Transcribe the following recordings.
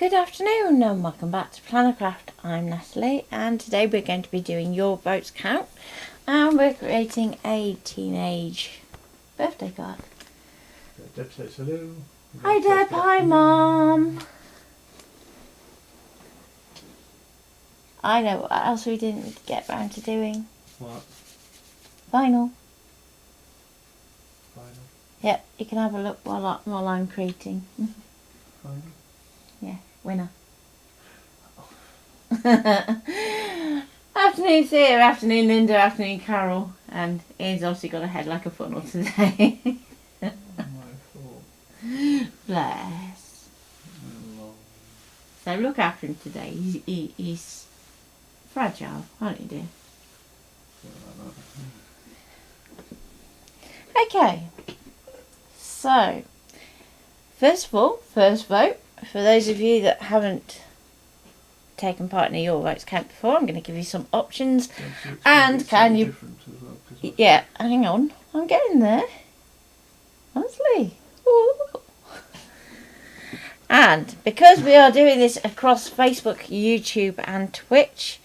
Good afternoon and welcome back to Plannercraft. I'm Natalie and today we're going to be doing your votes count and we're creating a teenage birthday card. Deb says hello. Hi Deb, hi Mum. I know what else we didn't get round to doing. What? Vinyl. Final. Yep, you can have a look while I'm creating. Final. Yeah, winner. Afternoon Thea, afternoon Linda, afternoon Carol, and Ian's obviously got a head like a funnel today. My fault. Bless. Long. So look after him today. He's fragile, aren't you, dear? Okay. So, first of all, first vote. For those of you that haven't taken part in a Your Votes Count before, I'm going to give you some options. And can you... Well, yeah, hang on. I'm getting there. Honestly. Ooh. And because we are doing this across Facebook, YouTube and Twitch,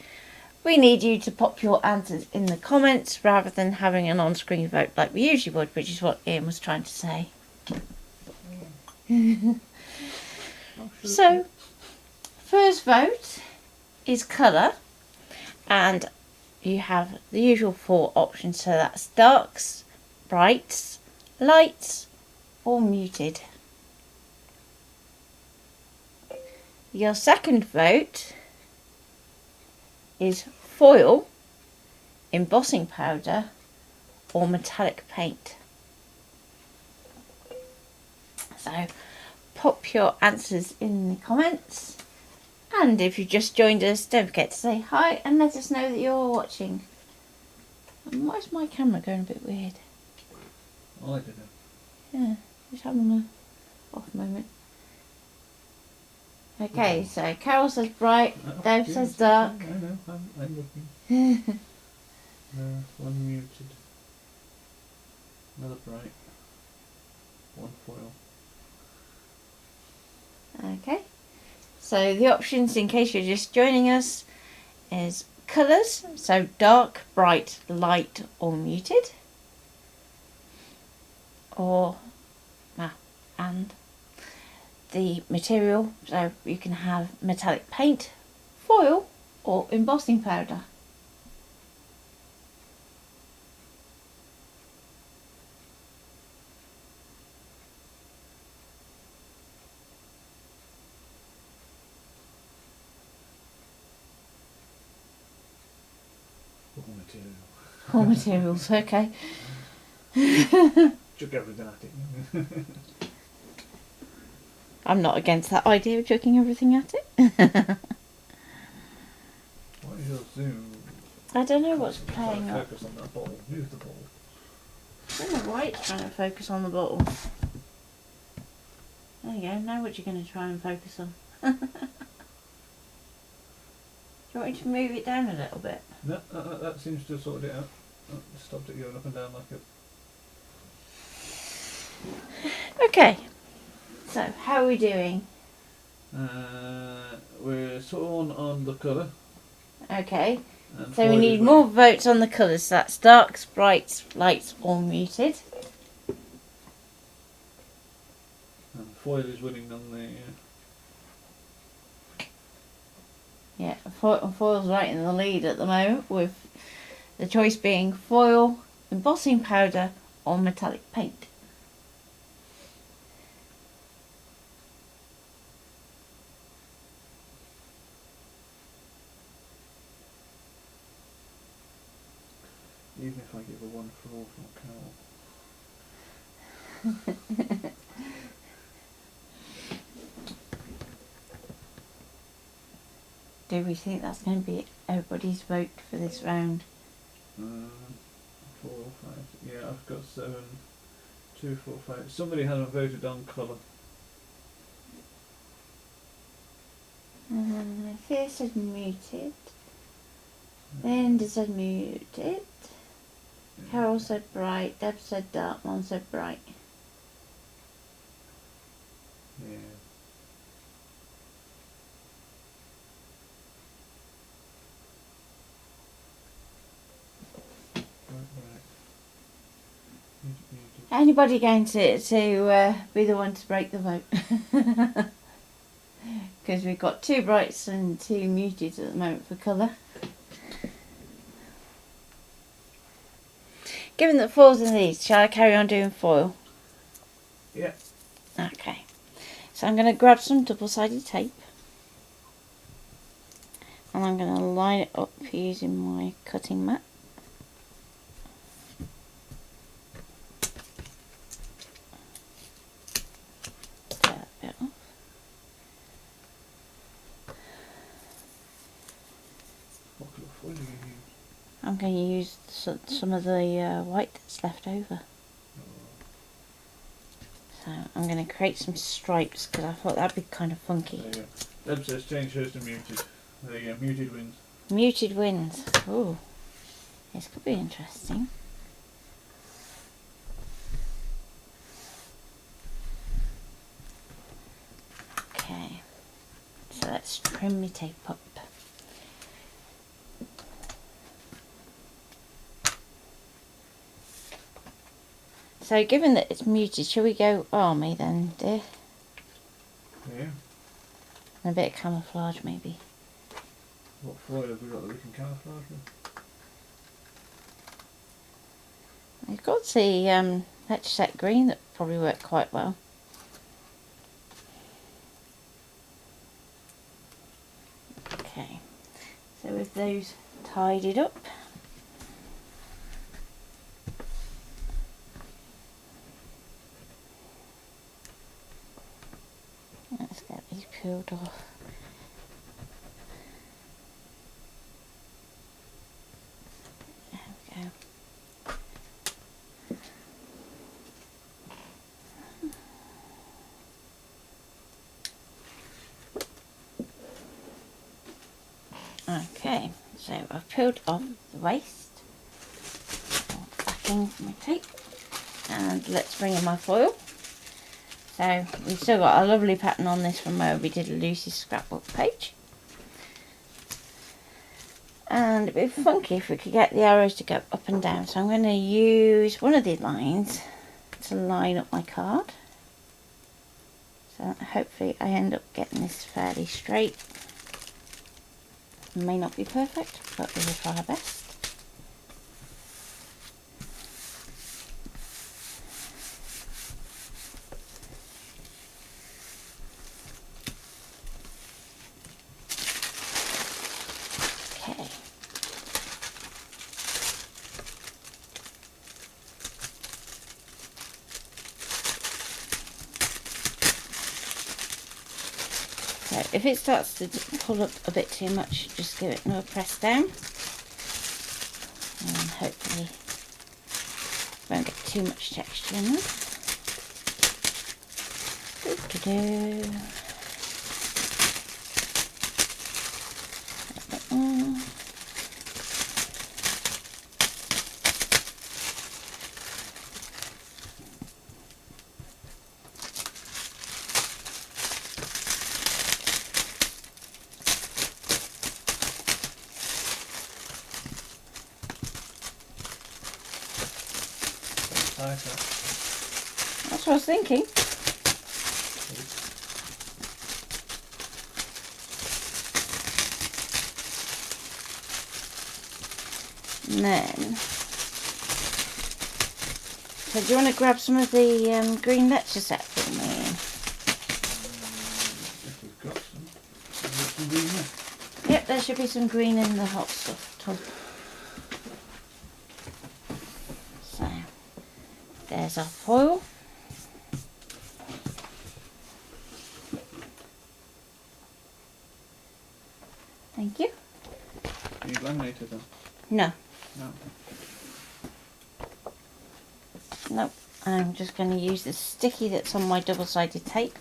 we need you to pop your answers in the comments rather than having an on-screen vote like we usually would, which is what Ian was trying to say. So, first vote is colour, and you have the usual 4 options, so that's darks, brights, lights or muted. Your second vote is foil, embossing powder or metallic paint. So pop your answers in the comments, and if you've just joined us, don't forget to say hi and let us know that you're watching. And why is my camera going a bit weird? I don't know. Yeah, just having a off moment. Okay, so Carol says bright, Dave says dark. I know, I'm looking. One muted. Another bright. One foil. Okay, so the options, in case you're just joining us, is colours, so dark, bright, light or muted, or and the material, so you can have metallic paint, foil or embossing powder. All material. All materials, okay. Chuck everything at it. I'm not against that idea of chucking everything at it. What is your zoom? I don't know what's Try playing to up. focus on that ball. Move the ball. I don't know why it's trying to focus on the bottle. There you go, now what you're going to try and focus on. Do you want me to move it down a little bit? No, that seems to have sorted it out. Oh, stopped it going up and down like a... Okay, so how are we doing? We're sort on the colour. Okay, And so we foil need is more winning. votes on the colours, so that's darks, brights, lights or muted. And foil is winning on the... Yeah, foil's right in the lead at the moment, with the choice being foil, embossing powder or metallic paint. Even if I give a 1 for all from Carol. Do we think that's going to be everybody's vote for this round? 4 or 5. Yeah, I've got 7. 2, 4, 5. Somebody hasn't voted on colour. Fear said muted. Linda said muted. Carol said bright. Deb said dark. Mum said bright. Yeah. Anybody going to be the one to break the vote? Because we've got 2 brights and 2 muted at the moment for colour. Given that foil's in these, shall I carry on doing foil? Yeah. Okay. So I'm going to grab some double-sided tape. And I'm going to line it up using my cutting mat. Take that bit off. What colour foil are you using? I'm going to use some of the white that's left over. So I'm going to create some stripes because I thought that'd be kind of funky. There you go. Deb says change hers to muted. There you go, muted wins. Muted wins. Oh, this could be interesting. Okay, so let's trim my tape up. So given that it's muted, shall we go army then, dear? Yeah. And a bit of camouflage maybe. What foil have we got that we can camouflage with? We've got the let's set green that probably worked quite well. Okay, so with those tidied up, let's get these peeled off. There we go. Okay, so I've peeled off the waste, backing my tape, and let's bring in my foil. So we've still got a lovely pattern on this from where we did a Lucy's scrapbook page. And it'd be funky if we could get the arrows to go up and down. So I'm going to use one of these lines to line up my card. So hopefully I end up getting this fairly straight. May not be perfect, but we will try our best. Okay. So if it starts to pull up a bit too much, just give it another press down, and hopefully won't get too much texture in there. Doo-doo-doo. That's what I was thinking. And then, so do you want to grab some of the green lecture set for me? If we've got some. Is there some green there? Yep, there should be some green in the hot stuff tub. So, there's our foil. Thank you. Are you laminated them? No, No. nope. I'm just going to use the sticky that's on my double-sided tape.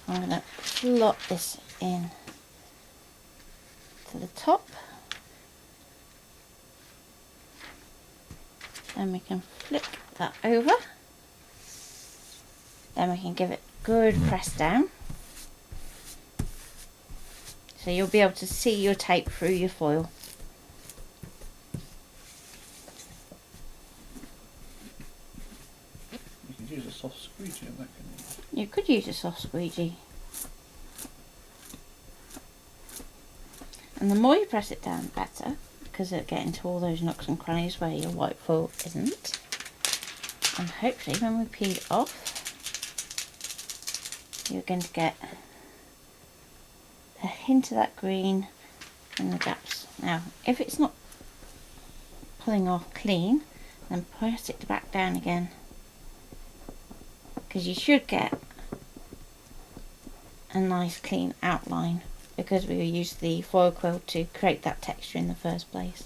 I'm going to plot this in to the top. Then we can flick that over. Then we can give it a good press down. So you'll be able to see your tape through your foil. could use a soft squeegee. And the more you press it down, the better, because it'll get into all those nooks and crannies where your white foil isn't. And hopefully when we peel it off, you're going to get a hint of that green in the gaps. Now, if it's not pulling off clean, then press it back down again, because you should get a nice clean outline, because we used the foil quilt to create that texture in the first place.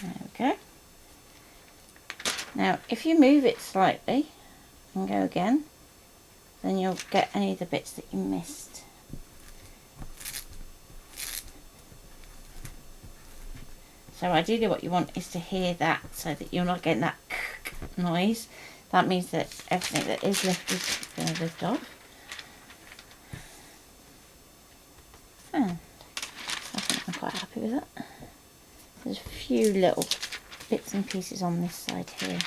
There we go. Now if you move it slightly and go again, then you'll get any of the bits that you missed. So ideally what you want is to hear that, so that you're not getting that noise. That means that everything that is lifted is going to lift off. And I think I'm quite happy with that. There's a few little bits and pieces on this side here.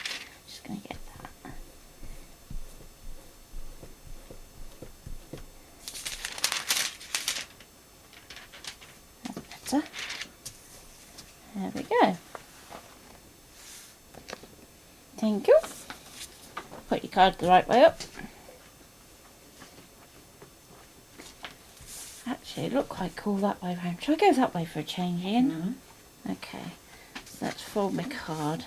Just going to get that. That's better. There we go. Thank you. Put your card the right way up. Actually, it looked quite cool that way round. Shall I go that way for a change, Ian? Mm-hmm. Okay. So let's fold my card.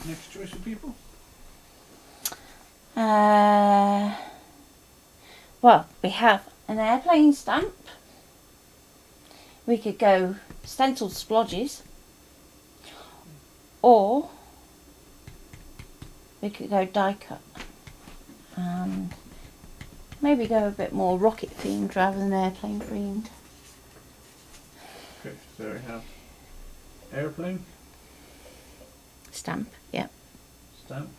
Next choice for people? Well, we have an airplane stamp. We could go stenciled splodges, or we could go die cut. Maybe go a bit more rocket themed rather than airplane themed. Okay, so we have airplane, Stamp, yeah. stamp,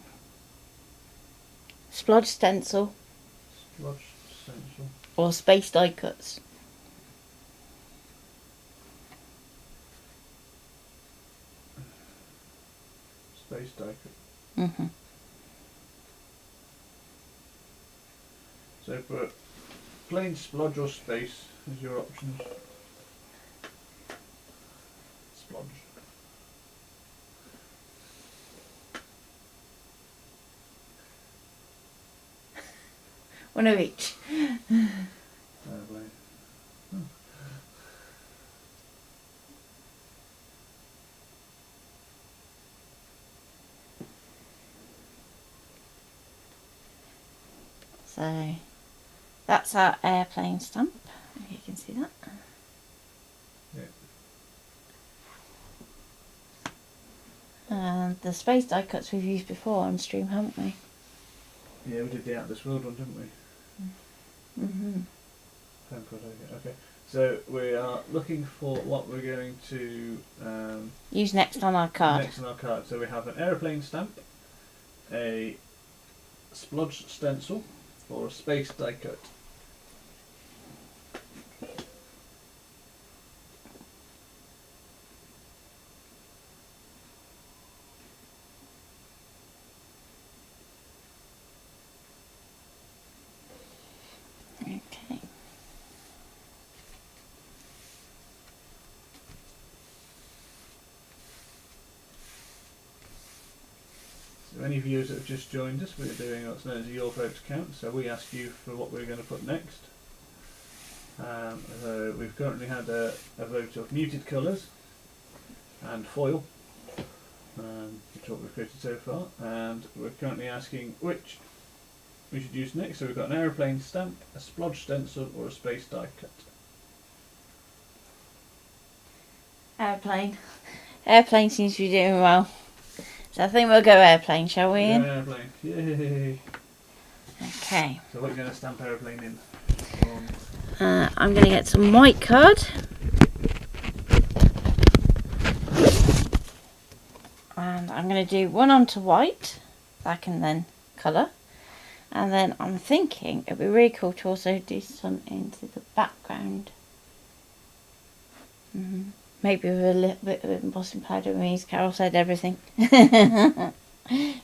Splodge stencil, splodge stencil, or space die cuts. space die cut. Mhm. So for plain splodge or space is your options. Splodge. One of each. Airplane. So that's our airplane stamp. You can see that. Yeah. And the space die cuts we've used before on stream, haven't we? Yeah, we did the Out of This World one, didn't we? Mhm. Okay. So we are looking for what we're going to Use next on our card. next on our card. So we have an aeroplane stamp, a splodge stencil, or a space die cut. Okay. So any viewers that have just joined us, we're doing what's known as a Your Votes Count. So we ask you for what we're going to put next. So we've currently had a vote of muted colours and foil, which is what we've created so far, and we're currently asking which we should use next. So we've got an aeroplane stamp, a splodge stencil, or a space die cut. Airplane. Airplane seems to be doing well. So I think we'll go airplane, shall we, Ian? Aeroplane, yay! Okay. So what are you going to stamp aeroplane in? I'm going to get some white card. And I'm going to do one onto white, that I can then colour. And then I'm thinking it'd be really cool to also do some into the background. Maybe with a little bit of embossing powder. Means Carol said everything.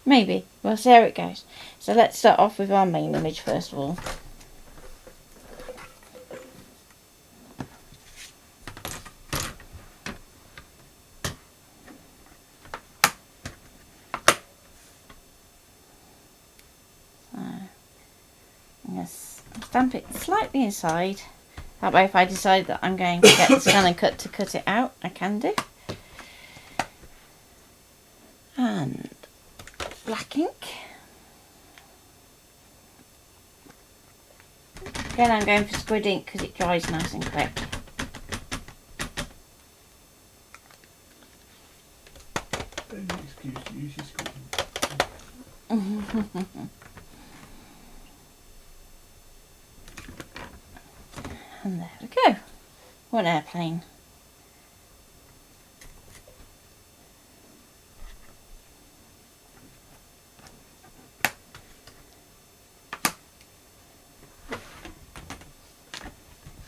Maybe. We'll see how it goes. So let's start off with our main image first of all. I'm going to stamp it slightly inside. That way if I decide that I'm going to get the ScanNCut to cut it out, I can do. And black ink. Again I'm going for squid ink because it dries nice and quick. Excuse to use your squid ink. And there we go. What airplane.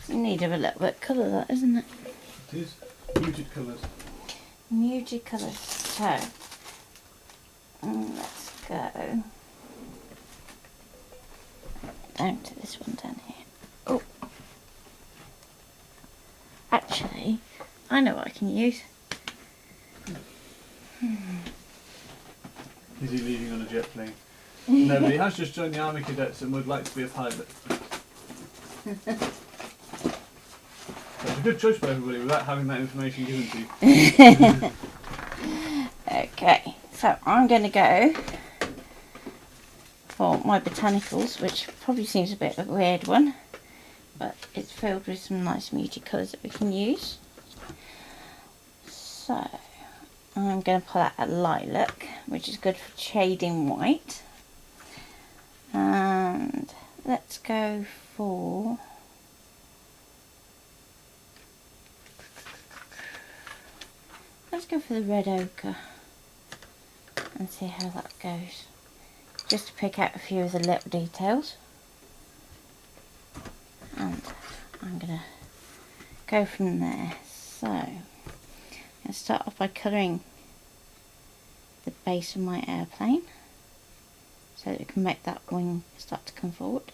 You need a little bit of colour, that, isn't it? It is. Muted colours. Muted colours. So, let's go down to this one down here. Oh, actually, I know what I can use. Is he leaving on a jet plane? No, but he has just joined the Army Cadets and would like to be a pilot. That's a good choice for everybody without having that information given to you. Okay, so I'm going to go for my botanicals, which probably seems a bit of a weird one, but it's filled with some nice muted colours that we can use. So I'm going to pull out a lilac, which is good for shading white, and let's go for the red ochre and see how that goes. Just to pick out a few of the little details. And I'm going to go from there. So, I'm going to start off by colouring the base of my airplane so that we can make that wing start to come forward.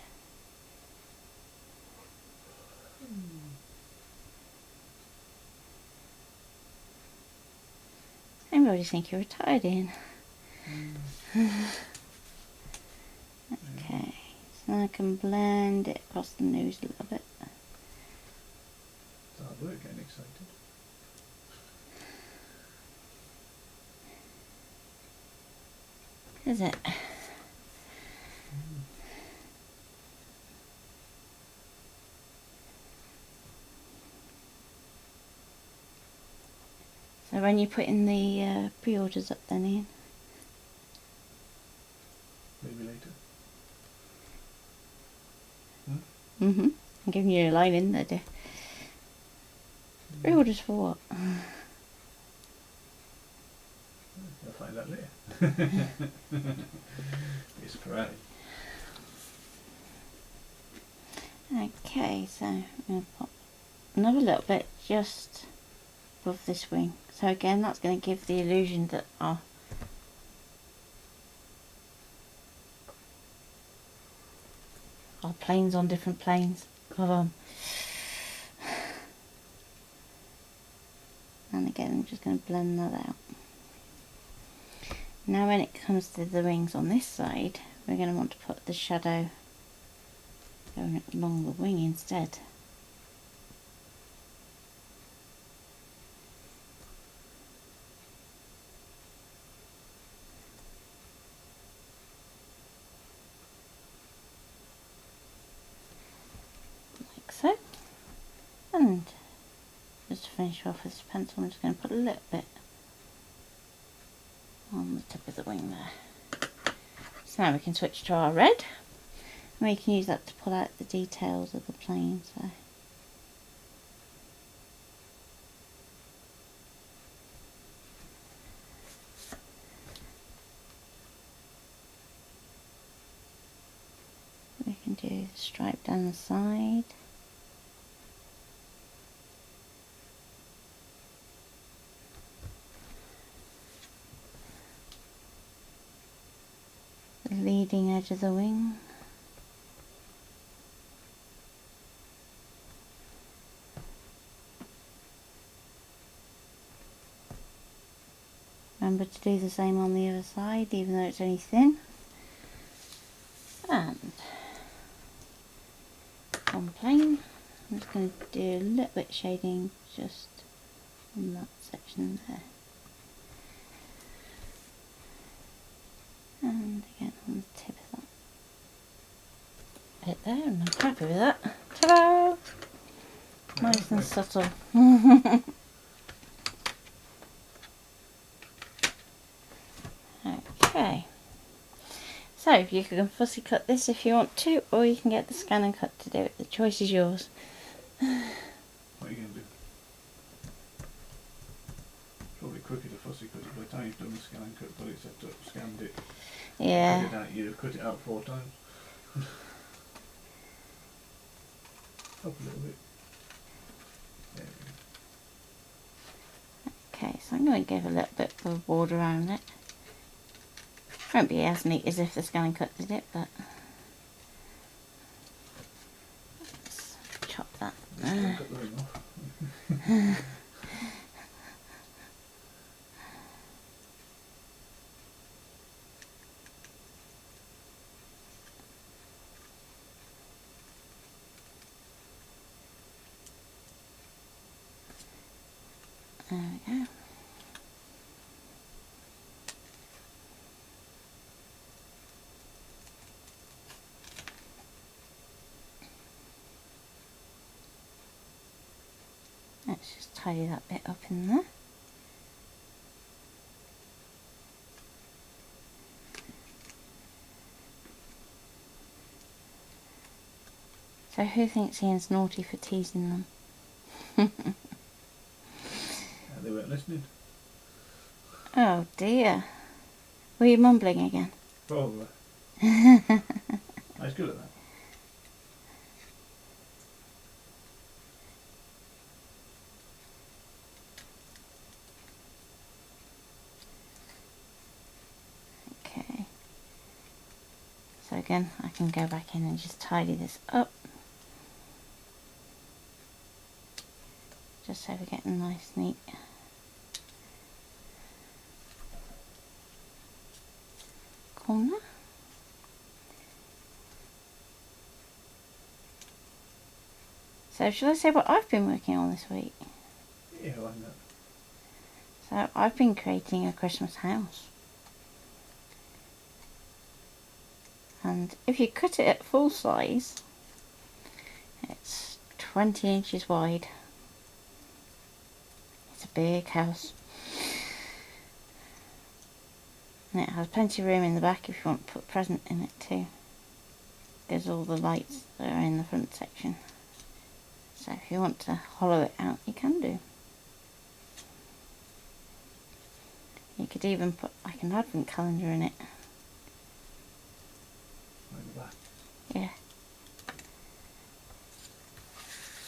Everybody think you're retired, Ian. Okay, so I can blend it across the nose a little bit. It's hard work getting excited. Is it? So when you put in the pre-orders up then, Ian? Maybe later. I'm giving you a line in there, dear. Pre-orders for what? You'll find out later. It's Friday. Okay, so I'm going to pop another little bit just above this wing. So again, that's going to give the illusion that our planes on different planes. And again, I'm just going to blend that out. Now when it comes to the wings on this side, we're going to want to put the shadow going along the wing instead. Like so. And just to finish off with this pencil, I'm just going to put a little bit on the tip of the wing there. So now we can switch to our red, and we can use that to pull out the details of the plane. So do the stripe down the side. The leading edge of the wing. Remember to do the same on the other side, even though it's only thin. And on plain, I'm just going to do a little bit of shading just on that section there. And again on the tip of that bit there, and I'm happy with that. Ta-da! Nice and subtle. Okay. So you can fussy cut this if you want to, or you can get the ScanNCut to do it. The choice is yours. What are you going to do? Probably quicker to fussy cut it by the time you've done the ScanNCut, got it set up, scanned it, Yeah. cut it out, you've cut it out 4 times. Up a little bit. There we go. Okay, so I'm going to give a little bit of a border around it. Won't be as neat as if the ScanNCut did it, but let's chop that. Just cut the ring off. There we go. Let's just tidy that bit up in there. So who thinks Ian's naughty for teasing them? They weren't listening. Oh dear. Were you mumbling again? Probably. I was good at that. Okay. So again, I can go back in and just tidy this up. Just so we're getting nice, neat. Corner. So shall I say what I've been working on this week? Yeah, why not? So I've been creating a Christmas house. And if you cut it at full size, it's 20 inches wide. It's a big house. And it has plenty of room in the back if you want to put a present in it too. There's all the lights that are in the front section. So if you want to hollow it out, you can do. You could even put like an advent calendar in it. In the back. Yeah.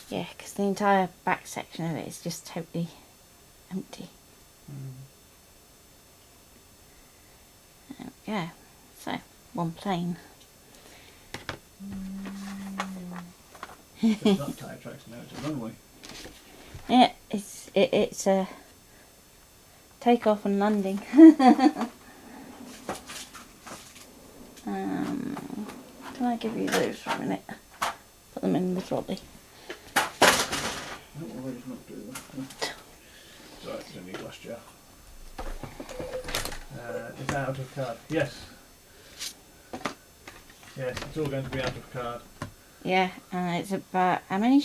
Yeah, because the entire back section of it is just totally empty. There we go. So, one plane. It's not tyre tracks now, it's a runway. Yeah, it's a takeoff and landing. Can I give you those for a minute? Put them in the trolley. No, always not do that. It's alright, it's only a glass jar. It's out of card. Yes. Yes, it's all going to be out of card. Yeah, and it's about, how many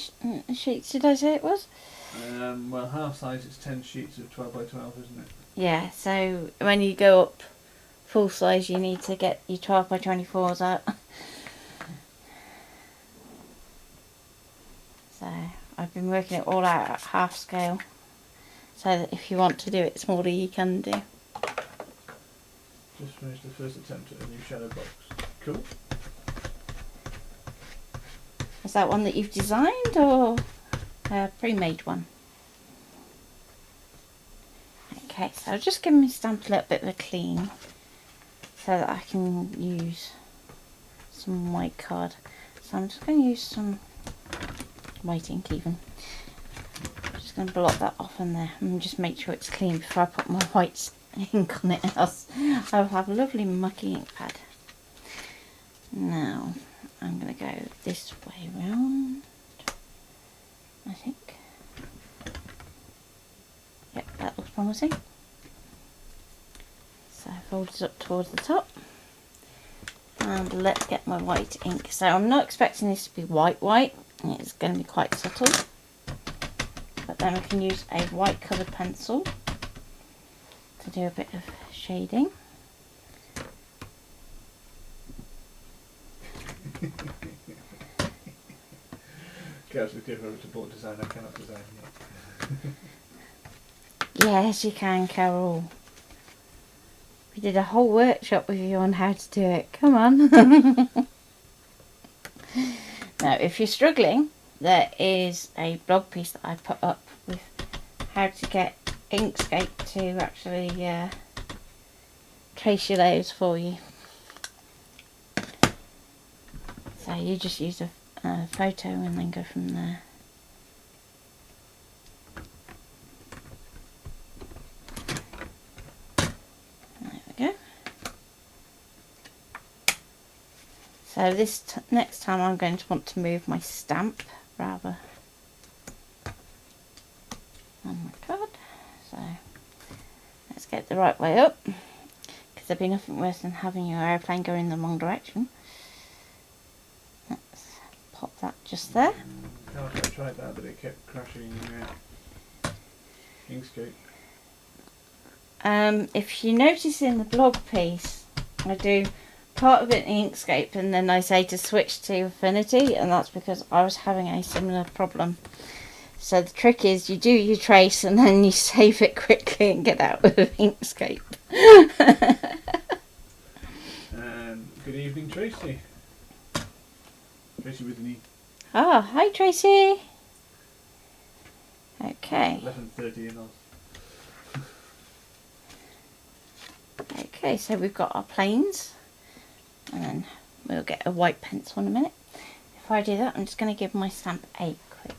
sheets did I say it was? Well, half size, it's 10 sheets of 12 by 12, isn't it? Yeah, so when you go up full size, you need to get your 12 by 24s out. So I've been working it all out at half scale, so that if you want to do it smaller, you can do. Just finished the first attempt at a new shadow box. Cool. Is that one that you've designed or a pre-made one? Okay, so I'll just give my stamp a little bit of a clean so that I can use some white card. So I'm just going to use some white ink even. I'm just going to blot that off in there and just make sure it's clean before I put my white ink on it, else I'll have a lovely mucky ink pad. Now I'm going to go this way round, I think. Yep, that looks promising. So fold it up towards the top. And let's get my white ink. So I'm not expecting this to be white, it's going to be quite subtle. But then I can use a white coloured pencil to do a bit of shading. Girls, if you're a board designer, I cannot design yet. Yes, you can, Carol. We did a whole workshop with you on how to do it. Come on. Now, if you're struggling, there is a blog piece that I put up with how to get Inkscape to actually trace your layers for you. So you just use a photo and then go from there. There we go. So this next time I'm going to want to move my stamp rather. Oh my god. So let's get the right way up, because there'd be nothing worse than having your aeroplane go in the wrong direction. Let's pop that just there. I tried that, but it kept crashing Inkscape. If you notice in the blog piece, I do part of it in Inkscape and then I say to switch to Affinity, and that's because I was having a similar problem. So the trick is you do your trace and then you save it quickly and get out of Inkscape. And good evening, Tracy. Tracy with an E. Ah, hi Tracy. Okay. 11:30 in Oz. Okay, so we've got our planes, and then we'll get a white pencil in a minute. Before I do that, I'm just going to give my stamp a quick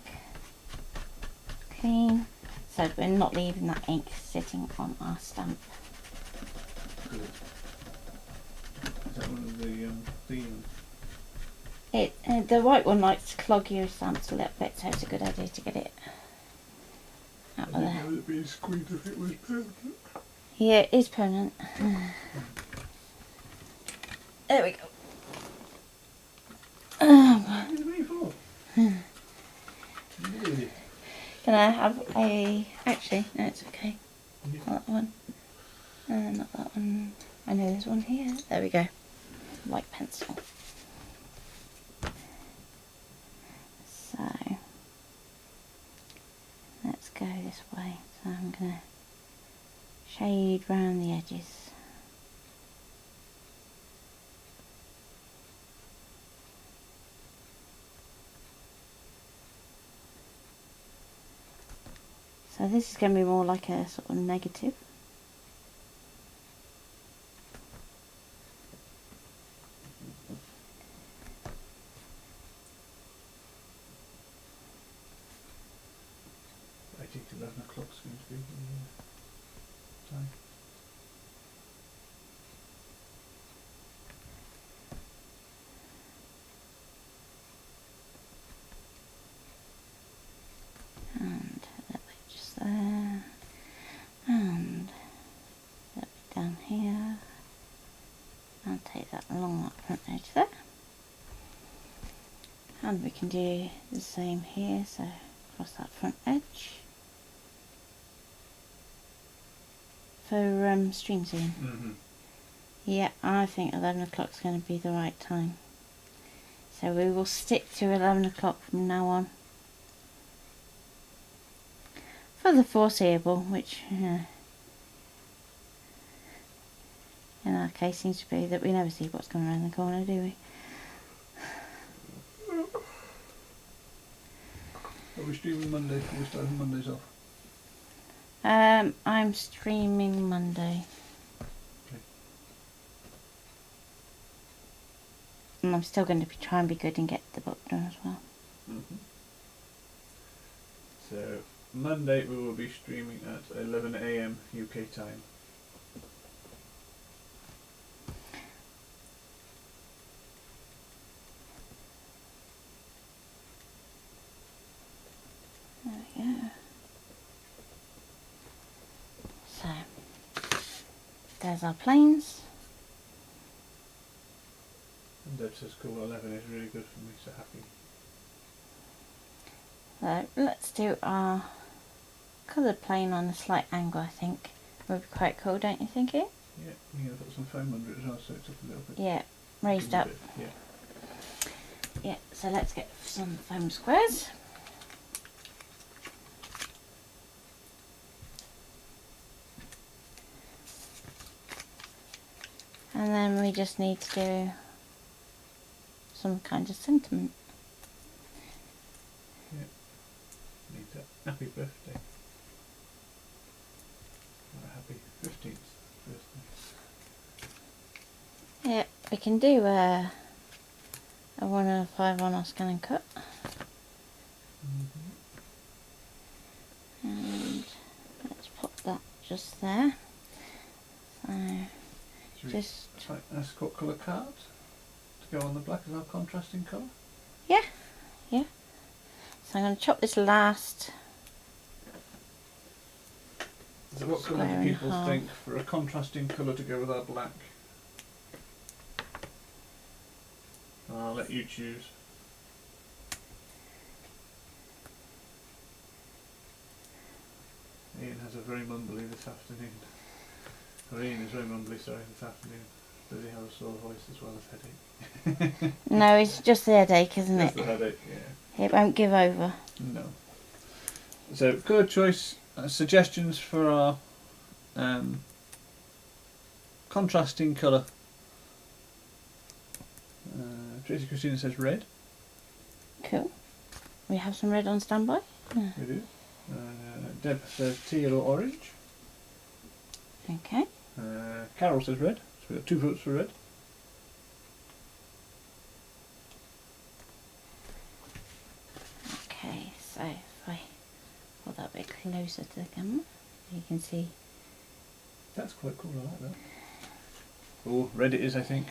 clean, so we're not leaving that ink sitting on our stamp. Good. Is that one of the themes? The white one likes to clog your stamps a little bit, so it's a good idea to get it out of there. I didn't know it'd be squeezed if it was permanent. Yeah, it is permanent. There we go. What are you waiting for? Really? Can I have a... Actually, no, it's okay. Not that one. Not that one. I know there's one here. There we go. White pencil. So, let's go this way. So I'm going to shade round the edges. So this is going to be more like a sort of negative. I think 11 o'clock's going to be the time. And a little bit just there. And a little bit down here. I'll take that along that front edge there. And we can do the same here, so across that front edge. For stream seeing. Mm-hmm. Yeah, I think 11 o'clock is going to be the right time. So we will stick to 11 o'clock from now on. For the foreseeable, which in our case seems to be that we never see what's going around the corner, do we? Are we streaming Monday? Are we starting Mondays off? I'm streaming Monday. Okay. And I'm still going to try and be good and get the book done as well. So Monday we will be streaming at 11 AM UK time. There we go. So, there's our planes. And Deb says colour 11 is really good for me, so happy. So, let's do our coloured plane on a slight angle, I think. Would be quite cool, don't you think it? Yeah, you're going to put some foam under it as well, so it's up a little bit. Yeah, raised up. Yeah. Yeah, so let's get some foam squares. And then we just need to do some kind of sentiment. Need a happy birthday. Or a happy 15th birthday. Yeah, we can do a 1 and a 5 on our ScanNCut. And let's pop that just there. So just Ask what colour card to go on the black as our contrasting colour. yeah. So I'm going to chop this last. So what colour square do in people half. think for a contrasting colour to go with our black? I'll let you choose. Ian has a very mumbly this afternoon. Or Ian is very mumbly, sorry, this afternoon. Does he have a sore voice as well as headache? No, it's just the headache, isn't That's it? the headache, yeah. It won't give over. No. So, colour choice suggestions for our contrasting colour. Tracy Christina says red. Cool. We have some red on standby. Yeah. We do. Deb says teal or orange. Okay. Carol says red. So we've got 2 votes for red. Okay, so if I pull that a bit closer to the camera, you can see. That's quite cool, I like that. Oh, red it is, I think.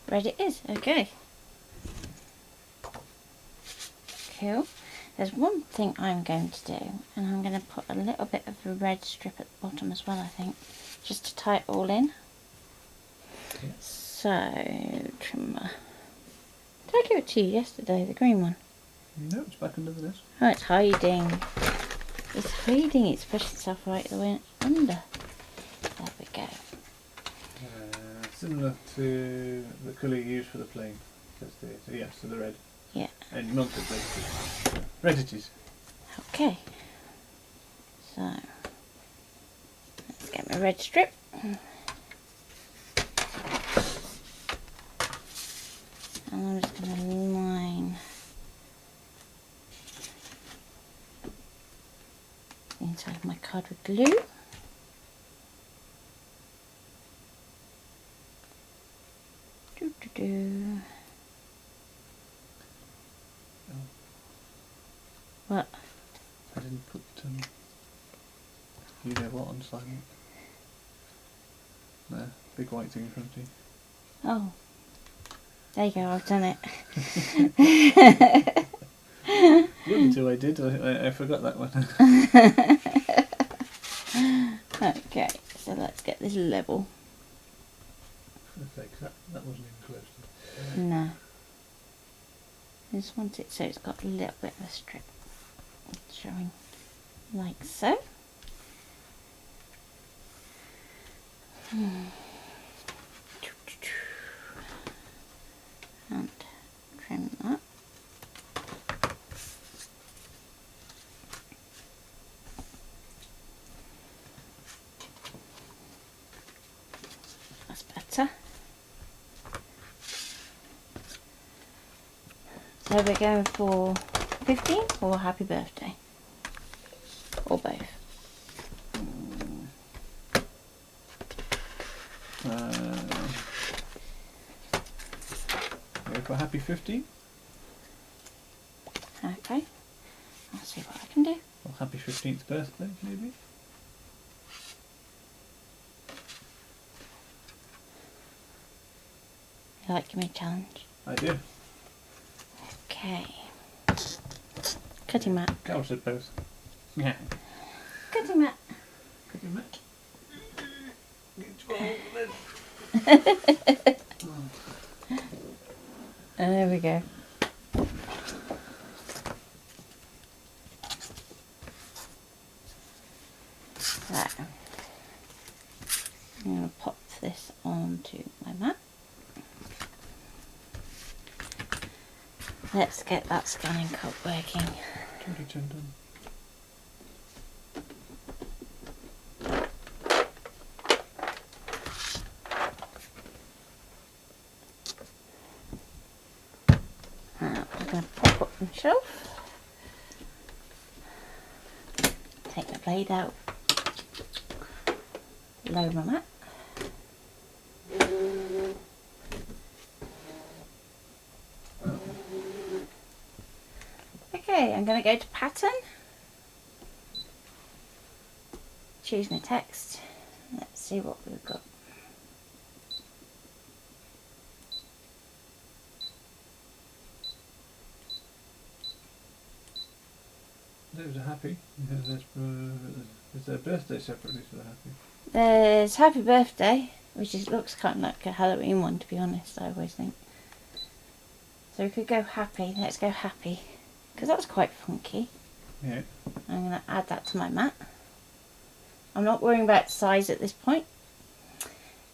Red it is, okay. Cool. There's one thing I'm going to do, and I'm going to put a little bit of a red strip at the bottom as well, I think, just to tie it all in. Yeah. So, trimmer. Did I give it to you yesterday, the green one? No, it's back under the desk. Oh, it's hiding. It's hiding. It's pushed itself right the way under. There we go. Similar to the colour you use for the plane. So yes, so the red. Yeah. And multiple red it is. Okay. So, let's get my red strip. And I'm just going to line the inside of my card with glue. Doo-doo-doo. Oh. What? I didn't put you know what on silent. There, big white thing in front of you. Oh. There you go, I've done it. The other two I did, I forgot that one. Okay, so let's get this level. That wasn't even close to it. No. I just want it so it's got a little bit of a strip showing like so. And trim that. That's better. So we're going for 15 or happy birthday? or both? Go for happy 15. Okay, I'll see what I can do. Or happy 15th birthday, maybe. You like me a challenge? I do. Okay. Cutting mat. Carol said both. Yeah. Cutting mat. Cutting mat. There we go. Right. I'm going to pop this onto my mat. Let's get that ScanNCut working. 2010 done. I'm going to pop up on the shelf. Take the blade out. Lower my mat. Okay, I'm going to go to pattern. Choose my text. Let's see what we've got. Those are happy. Is their birthday separately to the happy? There's happy birthday, which looks kind of like a Halloween one, to be honest, I always think. So we could go happy. Let's go happy, because that was quite funky. Yeah. I'm going to add that to my mat. I'm not worrying about size at this point.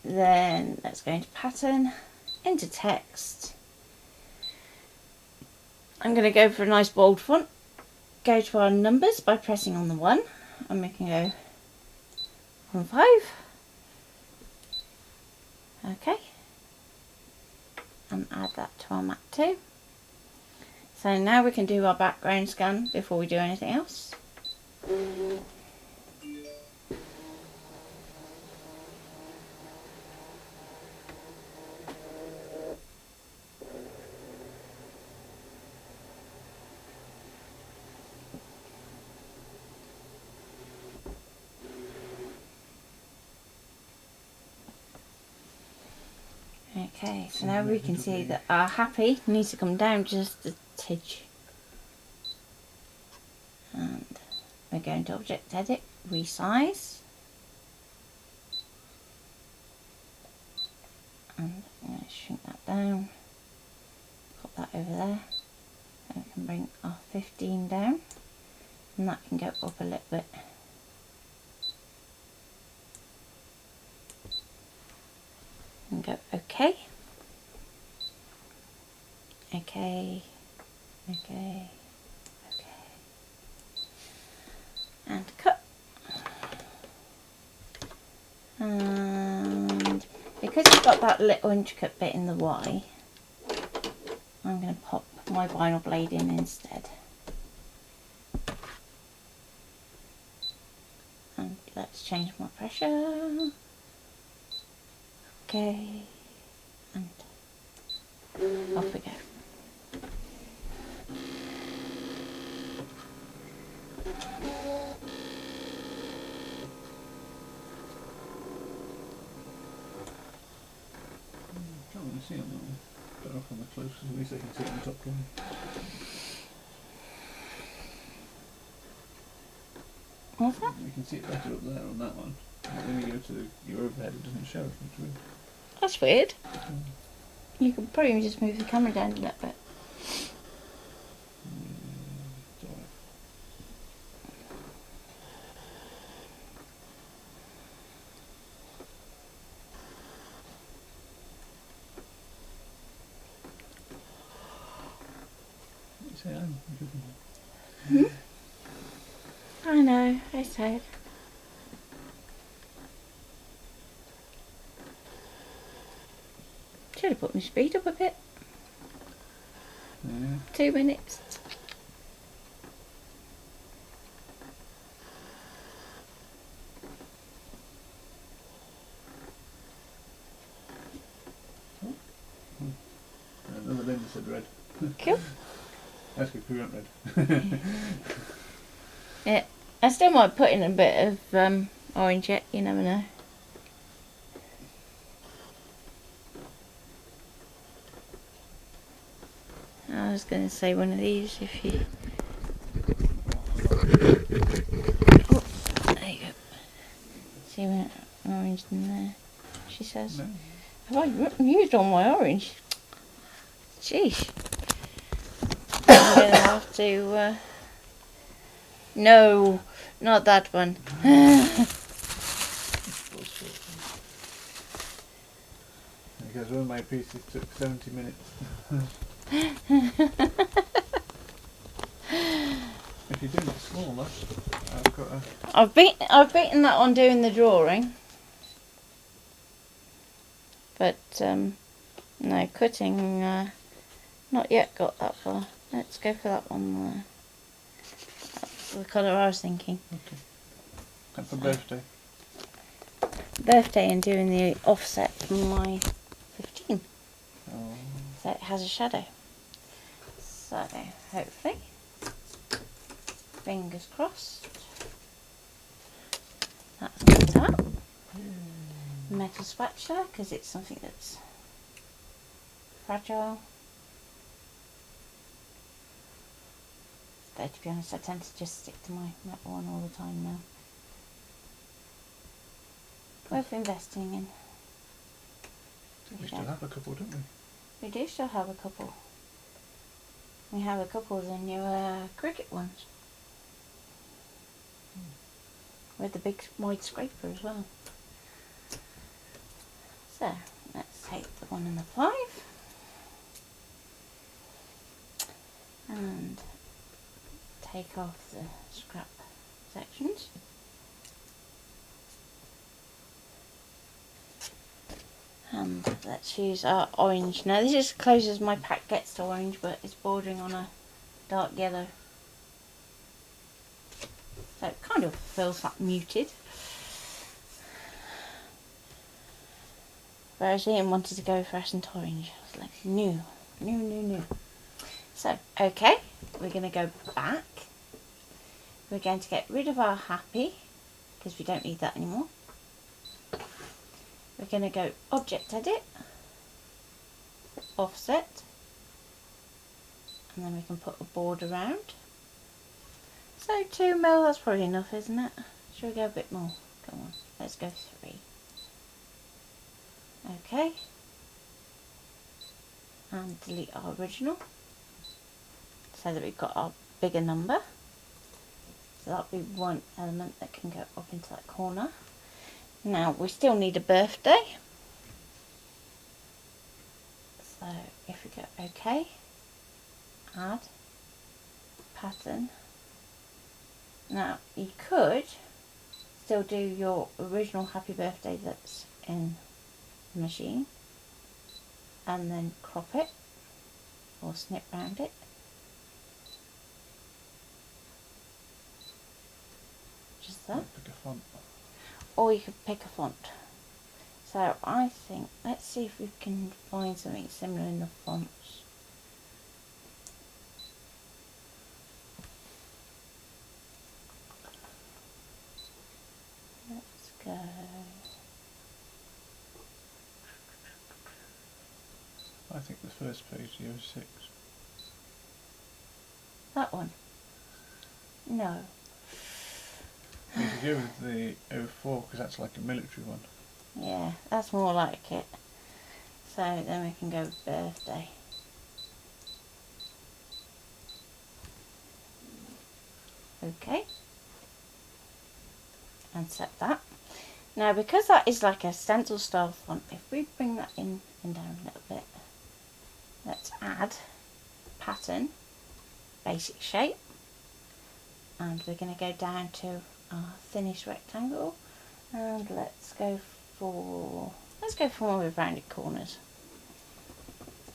Then let's go into pattern, into text. I'm going to go for a nice bold font. Go to our numbers by pressing on the 1, and we can go from 5. Okay. And add that to our mat too. So now we can do our background scan before we do anything else. Okay, so now we can see that our happy needs to come down just a tidge. And we're going to object edit, resize. And I'm going to shrink that down, pop that over there. And we can bring our 15 down, and that can go up a little bit. And go OK. OK. OK. OK. And cut. And because we've got that little intricate bit in the Y, I'm going to pop my vinyl blade in instead. And let's change my pressure. Okay, and off we go. Can't really see on that one. Better off on the close, at least they can see it on the top corner. What's that? You can see it better up there on that one. But when you go to your overhead, it doesn't show. It's weird. That's weird. You could probably just move the camera down a little bit. It's alright. What do you say? I'm good. I know, I said. Should have put my speed up a bit. Yeah. 2 minutes. good red. Cool. That's good, we want red. Yeah, I still might put in a bit of orange yet, you never know. I was going to say one of these if you... Oh, there you go. See what orange in there, she says. No. Have I used all my orange? Sheesh. I'm going to have to... No, not that one. Because one of my pieces took 70 minutes. If you're doing it smaller, I've got a... I've beaten that on doing the drawing. But, no, cutting, not yet got that far. Let's go for that one there. That's the colour I was thinking. Okay. And for birthday. Birthday and doing the offset from my 15. Oh. So it has a shadow. So, hopefully, fingers crossed, that's cut out. Metal spatula, because it's something that's fragile. Though to be honest, I tend to just stick to my metal one all the time now. Worth investing in. We still have a couple, don't we? We do still have a couple. We have a couple of the newer cricket ones. With the big wide scraper as well. So, let's take the 1 and the 5. And take off the scrap sections. And let's use our orange. Now this is as close as my pack gets to orange, but it's bordering on a dark yellow. So it kind of feels like muted. Whereas Ian wanted to go fluorescent orange. I was like, no. So, okay, we're going to go back. We're going to get rid of our happy, because we don't need that anymore. We're going to go Object Edit, Offset, and then we can put a border around. So 2 mil, that's probably enough, isn't it? Should we go a bit more? Come on, let's go 3. Okay. And delete our original, so that we've got our bigger number. So that'll be one element that can go up into that corner. Now we still need a birthday. So if we go OK, add, pattern. Now you could still do your original happy birthday that's in the machine and then crop it or snip round it. Just that. Pick a font. Or you could pick a font. So I think, let's see if we can find something similar in the fonts. Let's go. I think the first page, the 06. That one? No. You could go with the 04 because that's like a military one. Yeah, that's more like it. So then we can go birthday. Okay. And set that. Now because that is like a stencil style font, if we bring that in and down a little bit, let's add pattern, basic shape, and we're going to go down to our thinnest rectangle, and let's go for one with rounded corners,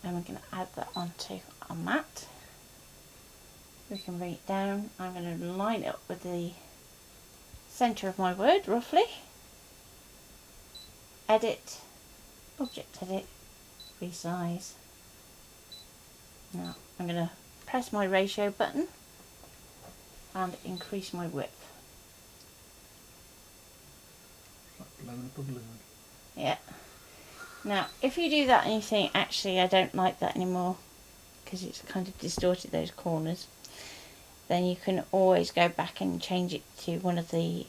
and we're going to add that onto our mat. We can bring it down. I'm going to line it up with the centre of my word roughly. Edit, Object Edit, resize, Now I'm going to press my ratio button and increase my width. It's like blowing up a balloon. Yeah. Now, if you do that and you think, actually, I don't like that anymore because it's kind of distorted those corners, then you can always go back and change it to one of the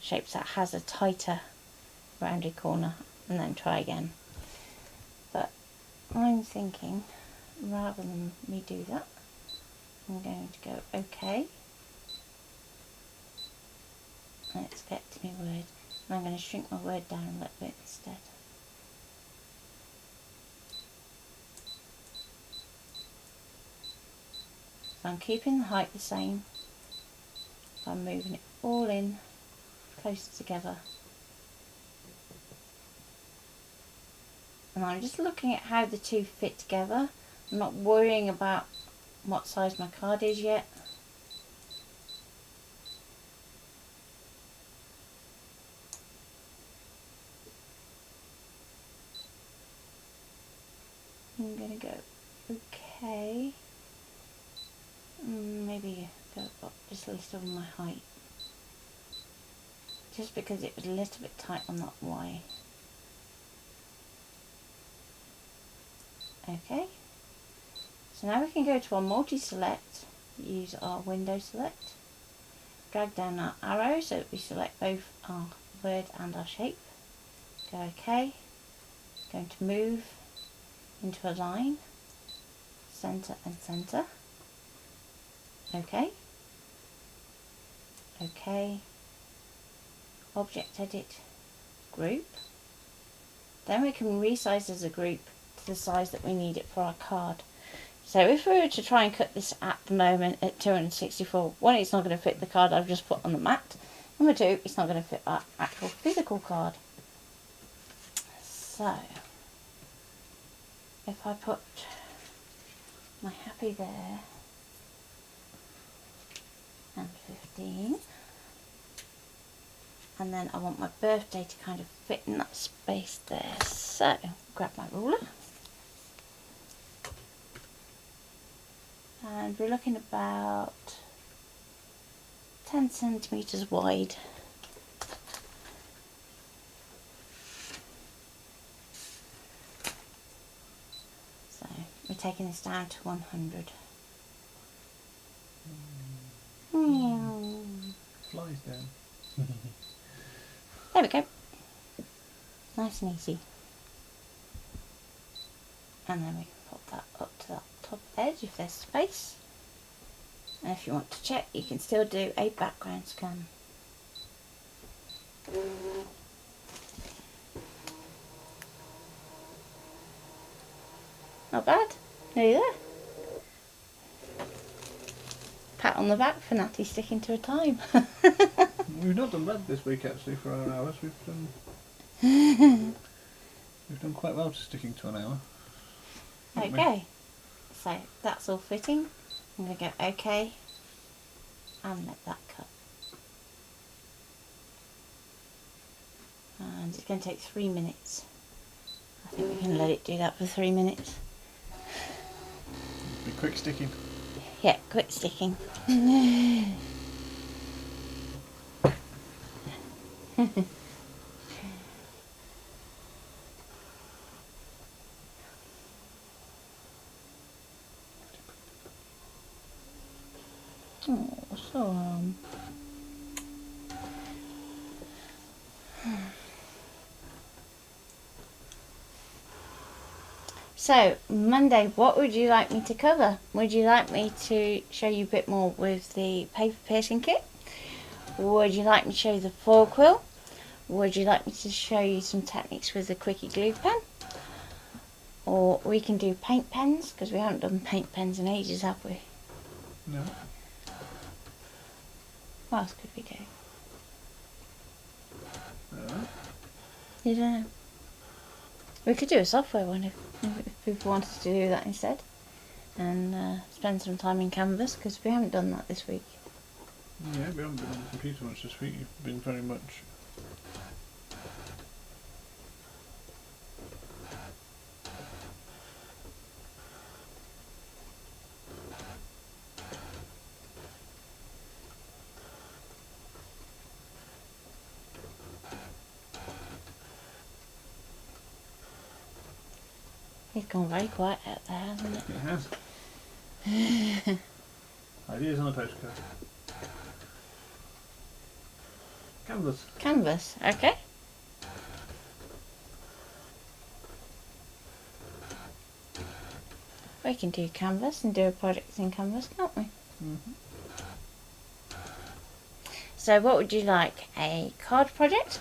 shapes that has a tighter rounded corner and then try again. But I'm thinking, rather than me do that, I'm going to go OK. Let's get to my word. And I'm going to shrink my word down a little bit instead. So I'm keeping the height the same. I'm moving it all in closer together. And I'm just looking at how the two fit together. I'm not worrying about what size my card is yet. I'm going to go OK. Maybe go up just a little on my height. Just because it was a little bit tight on that Y. OK. So now we can go to our multi-select, use our window select, drag down our arrow so that we select both our word and our shape. Go OK. Going to move into a line, centre and centre. OK. OK. Object edit, group. Then we can resize as a group to the size that we need it for our card. So if we were to try and cut this at the moment at 264, one, it's not going to fit the card I've just put on the mat. Number two, it's not going to fit our actual physical card. So if I put my happy there and 15, and then I want my birthday to kind of fit in that space there. So grab my ruler, and we're looking about 10 centimeters wide. So we're taking this down to 100. Flies down. There we go. Nice and easy. And then we can pop that up to that top edge if there's space. And if you want to check, you can still do a background scan. Not bad. Nearly there. Pat on the back for Natty sticking to a time. We've not done bad this week actually for our hours. We've done quite well to sticking to an hour. Okay. So that's all fitting. I'm going to go OK and let that cut. And it's going to take 3 minutes. I think we can let it do that for 3 minutes. Be quick sticking. Yeah, quick sticking. Oh, so Monday, what would you like me to cover? Would you like me to show you a bit more with the paper piercing kit? Would you like me to show you the foil quill? Would you like me to show you some techniques with the quickie glue pen? Or we can do paint pens, because we haven't done paint pens in ages, have we? No. What else could we do? You don't know. We could do a software one if people wanted to do that instead. And spend some time in Canvas, because we haven't done that this week. Yeah, we haven't been on the computer much this week. You've been very much... He's gone very quiet out there, hasn't it? It has. Ideas on a postcard. Canvas. Canvas, okay. We can do canvas and do a project in canvas, can't we? Mm-hmm. So what would you like? A card project?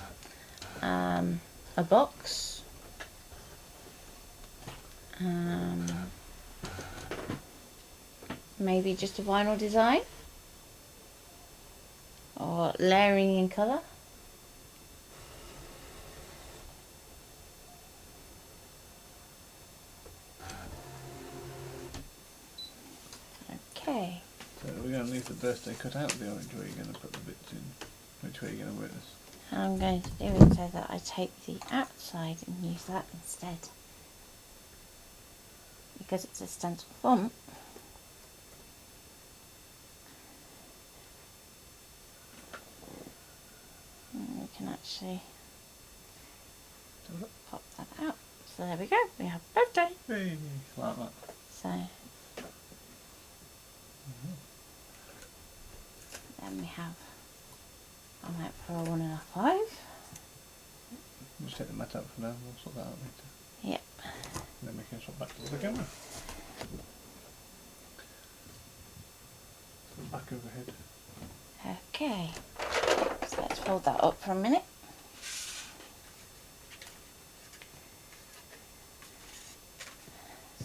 A box? Maybe just a vinyl design? Or layering in colour? Okay. So we're going to leave the birthday cut out of the orange, or are you going to put the bits in? Which way are you going to work this? I'm going to do it so that I take the outside and use that instead. Because it's a stencil font. And we can actually pop that out. So there we go, we have birthday. Hey, like that. So then we have, I'm out for a 1 and a 5. Just take the mat out for now, we'll sort that out later. Yep. And then we can swap back to the camera. Back overhead. Okay, so let's fold that up for a minute.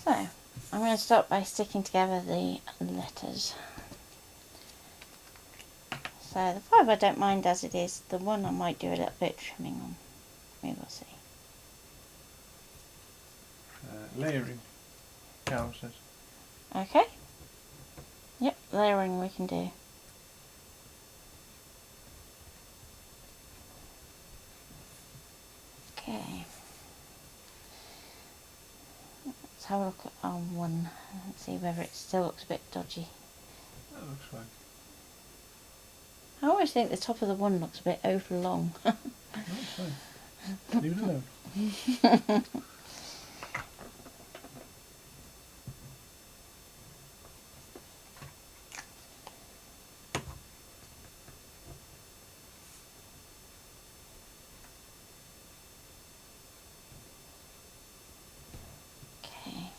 So, I'm going to start by sticking together the letters. So the 5 I don't mind as it is, the 1 I might do a little bit trimming on. We will see. Layering, Carol says. Okay. Yep, layering we can do. Okay. Let's have a look at our 1 and see whether it still looks a bit dodgy. That looks fine. I always think the top of the 1 looks a bit overlong. That's fine. Leave it alone. Okay.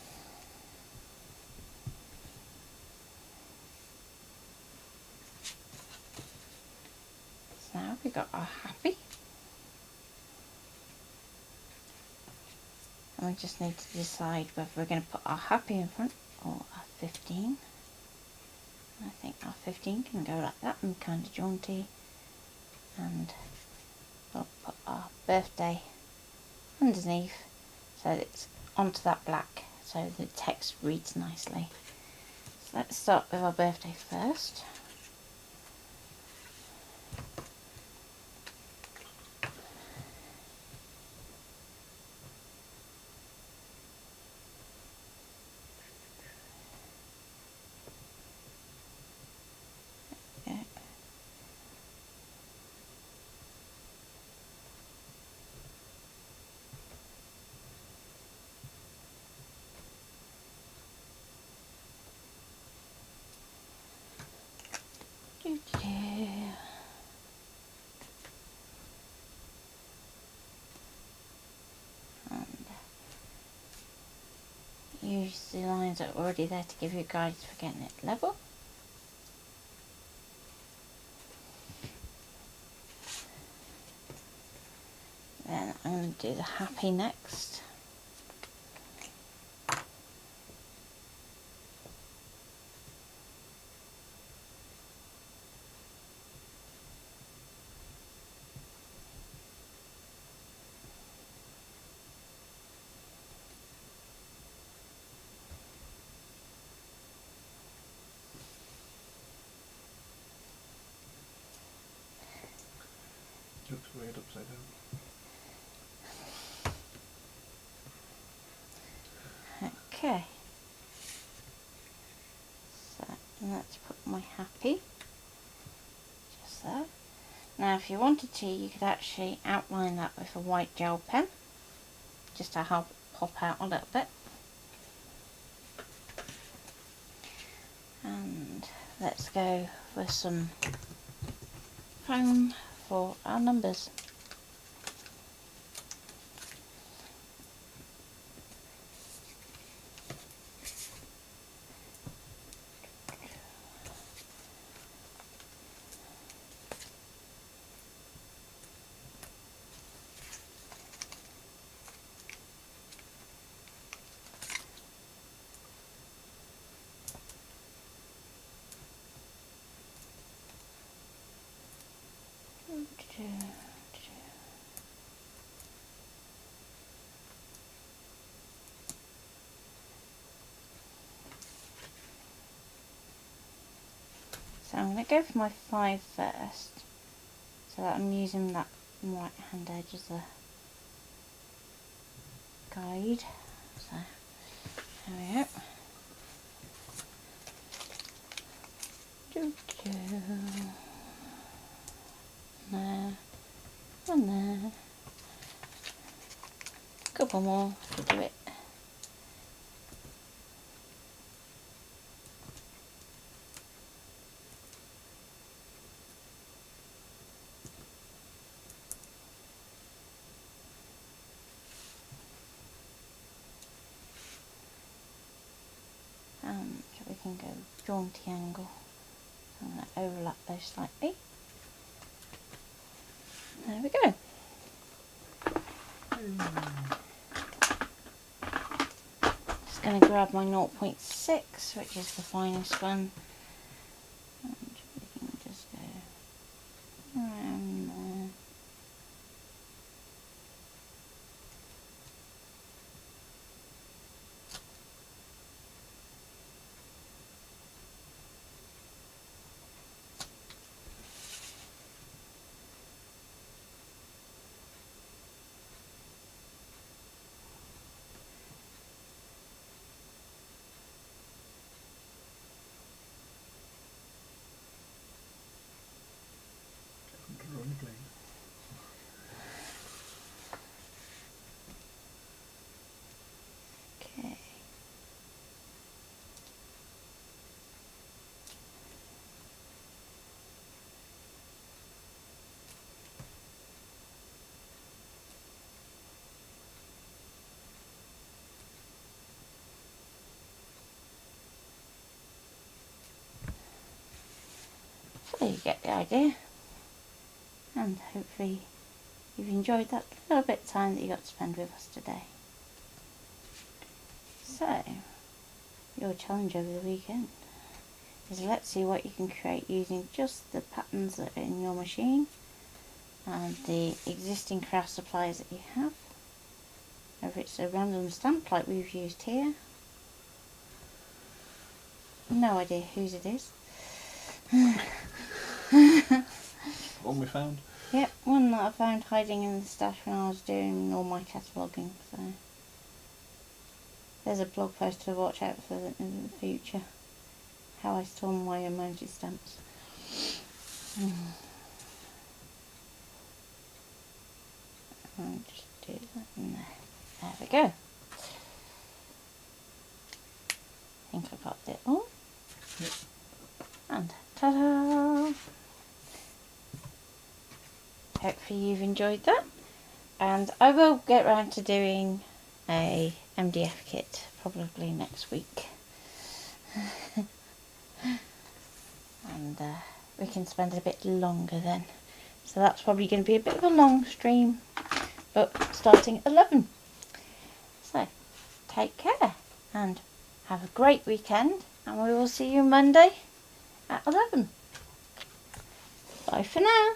So now we've got our happy. And we just need to decide whether we're going to put our happy in front or our 15. I think our 15 can go like that and kind of jaunty. And we'll put our birthday underneath so that it's onto that black so the text reads nicely. So let's start with our birthday first. And use the lines that are already there to give you guides for getting it level. Then I'm going to do the happy next. Looks weird upside down. Okay. So let's put my happy just there. Now if you wanted to, you could actually outline that with a white gel pen just to help it pop out a little bit. And let's go for some foam for our numbers. So I'm going to go for my 5 first, so that I'm using that right hand edge as a guide. So there we go. There, and there. A couple more to do it. So we can go jaunty angle. I'm going to overlap those slightly. There we go. Just going to grab my 0.6, which is the finest one, and we can just go around there. Okay. So you get the idea, and hopefully you've enjoyed that little bit of time that you got to spend with us today. So, your challenge over the weekend is let's see what you can create using just the patterns that are in your machine and the existing craft supplies that you have. Whether it's a random stamp like we've used here, no idea whose it is. One we found. Yep, one that I found hiding in the stash when I was doing all my cataloguing. So there's a blog post to watch out for in the future. How I store my emoji stamps. I'll just do that in there. There we go. I think I got it all. Yep. And ta-da! Hopefully you've enjoyed that. And I will get round to doing a MDF kit probably next week. And we can spend a bit longer then. So that's probably going to be a bit of a long stream, but starting at 11. So take care and have a great weekend, and we will see you Monday at 11. Bye for now.